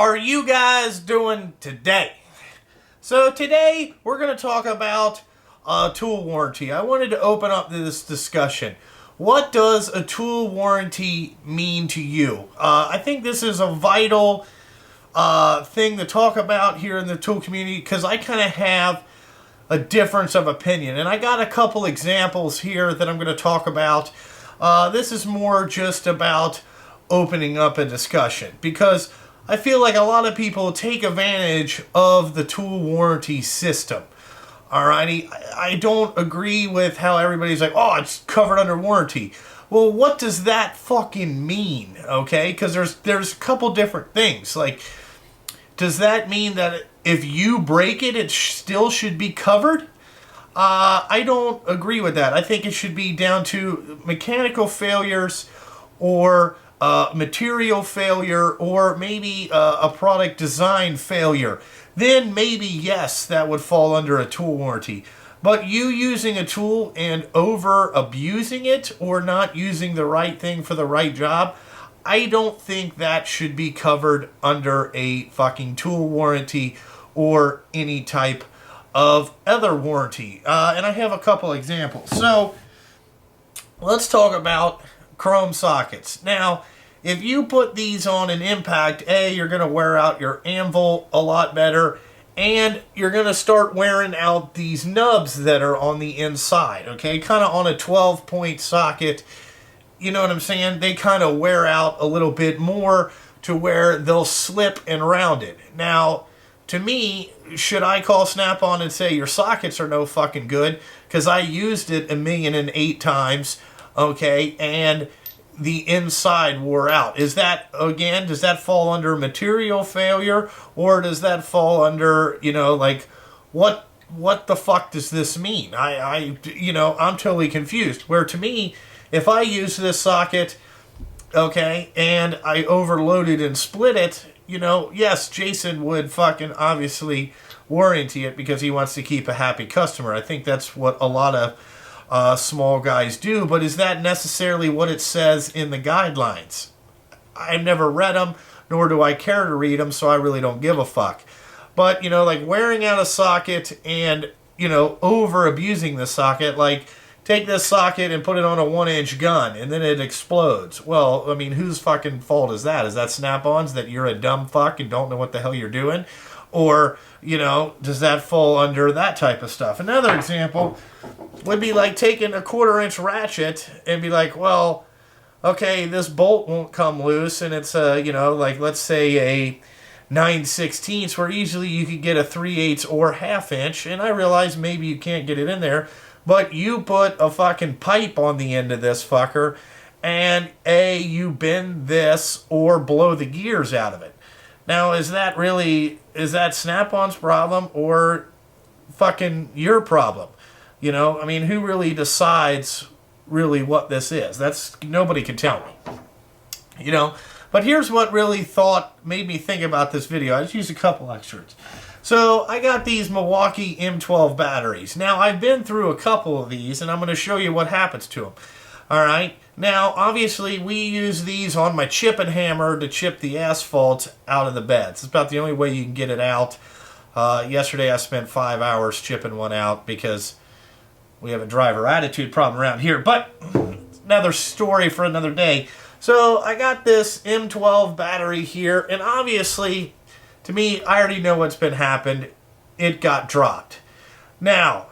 are you guys doing today? So today we're going to talk about tool warranty. I wanted to open up this discussion. What does a tool warranty mean to you? I think this is a vital thing to talk about here in the tool community because I kind of have a difference of opinion. And I got a couple examples here that I'm going to talk about. This is more just about opening up a discussion because I feel like a lot of people take advantage of the tool warranty system. Alrighty, I don't agree with how everybody's like, oh, it's covered under warranty. Well, what does that fucking mean? Okay, because there's a couple different things. Like, does that mean that if you break it, it still should be covered? I don't agree with that. I think it should be down to mechanical failures or material failure or maybe a product design failure. Then maybe, yes, that would fall under a tool warranty. But you using a tool and over abusing it or not using the right thing for the right job, I don't think that should be covered under a fucking tool warranty or any type of other warranty. And I have a couple examples. So let's talk about chrome sockets. Now, if you put these on an impact, you're going to wear out your anvil a lot better, and you're going to start wearing out these nubs that are on the inside, okay? Kind of on a 12-point socket, you know what I'm saying? They kind of wear out a little bit more to where they'll slip and round it. Now, to me, should I call Snap-on and say your sockets are no fucking good? Because I used it 1,008 times, okay, and the inside wore out. Is that, again, does that fall under material failure, or does that fall under, like, what the fuck does this mean? I'm totally confused. Where to me, if I use this socket, okay, and I overloaded and split it, yes, Jason would fucking obviously warranty it because he wants to keep a happy customer. I think that's what a lot of small guys do, but is that necessarily what it says in the guidelines? I've never read them, nor do I care to read them, so I really don't give a fuck. But, like wearing out a socket and, over abusing the socket, like take this socket and put it on a 1-inch gun and then it explodes. Well, I mean, whose fucking fault is that? Is that Snap-on's that you're a dumb fuck and don't know what the hell you're doing? Or, does that fall under that type of stuff? Another example would be like taking a 1/4-inch ratchet and be like, well, okay, this bolt won't come loose, and it's like let's say a 9/16, where easily you could get a 3/8 or 1/2 inch, and I realize maybe you can't get it in there, but you put a fucking pipe on the end of this fucker, and you bend this or blow the gears out of it. Now, is that Snap-on's problem or fucking your problem? Who really decides really what this is? Nobody can tell me. But here's what really made me think about this video. I just used a couple excerpts. So I got these Milwaukee M12 batteries. Now, I've been through a couple of these, and I'm going to show you what happens to them. All right? Now, obviously, we use these on my chipping hammer to chip the asphalt out of the beds. It's about the only way you can get it out. Yesterday, I spent 5 hours chipping one out because we have a driver attitude problem around here. But another story for another day. So I got this M12 battery here, and obviously, to me, I already know what's been happened. It got dropped. Now,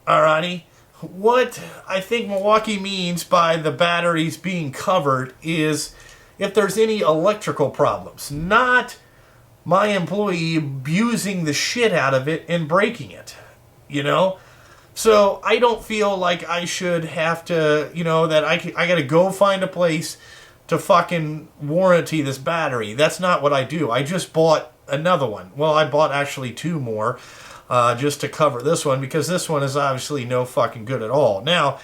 alrighty, what I think Milwaukee means by the batteries being covered is if there's any electrical problems, not my employee abusing the shit out of it and breaking it, So I don't feel like I should have to, that I got to go find a place to fucking warranty this battery. That's not what I do. I just bought another one. Well, I bought actually 2 more just to cover this one because this one is obviously no fucking good at all. Now,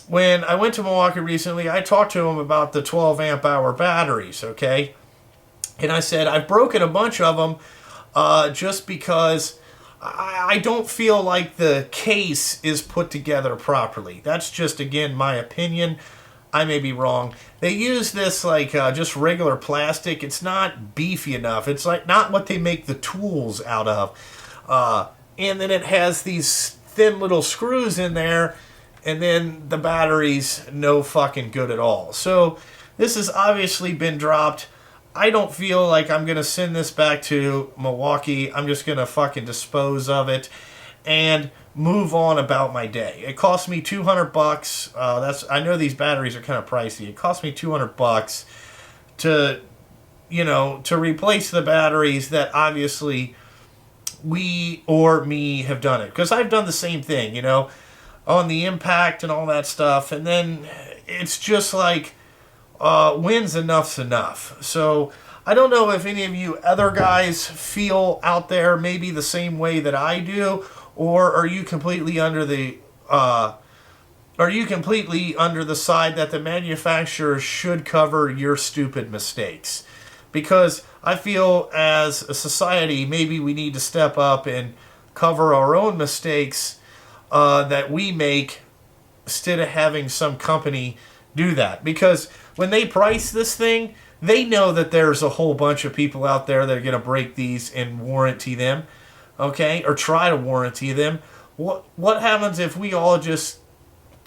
when I went to Milwaukee recently, I talked to them about the 12 amp hour batteries, okay? And I said, I've broken a bunch of them just because I don't feel like the case is put together properly. That's just, again, my opinion. I may be wrong. They use this like just regular plastic. It's not beefy enough. It's like not what they make the tools out of. And then it has these thin little screws in there, and then the battery's no fucking good at all. So this has obviously been dropped. I don't feel like I'm going to send this back to Milwaukee. I'm just going to fucking dispose of it and move on about my day. It cost me $200. I know these batteries are kind of pricey. It cost me $200 to, to replace the batteries that obviously we or me have done it. Because I've done the same thing, on the impact and all that stuff. And then it's just like, when's enough's enough. So I don't know if any of you other guys feel out there maybe the same way that I do, or are you completely under the side that the manufacturer should cover your stupid mistakes? Because I feel as a society, maybe we need to step up and cover our own mistakes that we make instead of having some company do that. Because when they price this thing, they know that there's a whole bunch of people out there that are going to break these and warranty them, okay, or try to warranty them. What happens if we all just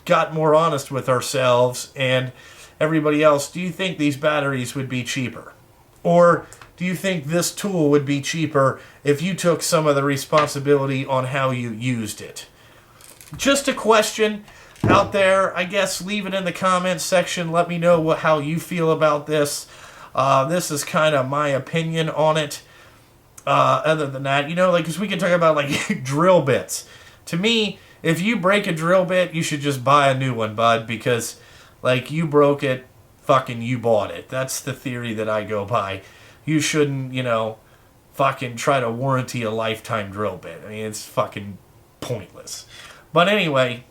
got more honest with ourselves and everybody else? Do you think these batteries would be cheaper? Or do you think this tool would be cheaper if you took some of the responsibility on how you used it? Just a question out there. I guess leave it in the comments section. Let me know how you feel about this. This is kind of my opinion on it. Other than that, because we can talk about like drill bits. To me, if you break a drill bit, you should just buy a new one, bud, because like you broke it, fucking you bought it. That's the theory that I go by. You shouldn't, fucking try to warranty a lifetime drill bit. I mean, it's fucking pointless. But anyway,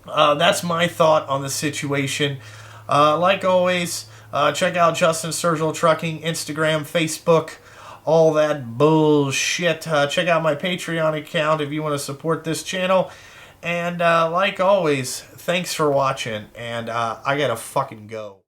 that's my thought on the situation. Like always, check out Justin Sturgill Trucking, Instagram, Facebook, all that bullshit. Check out my Patreon account if you want to support this channel. And like always, thanks for watching. And I gotta fucking go.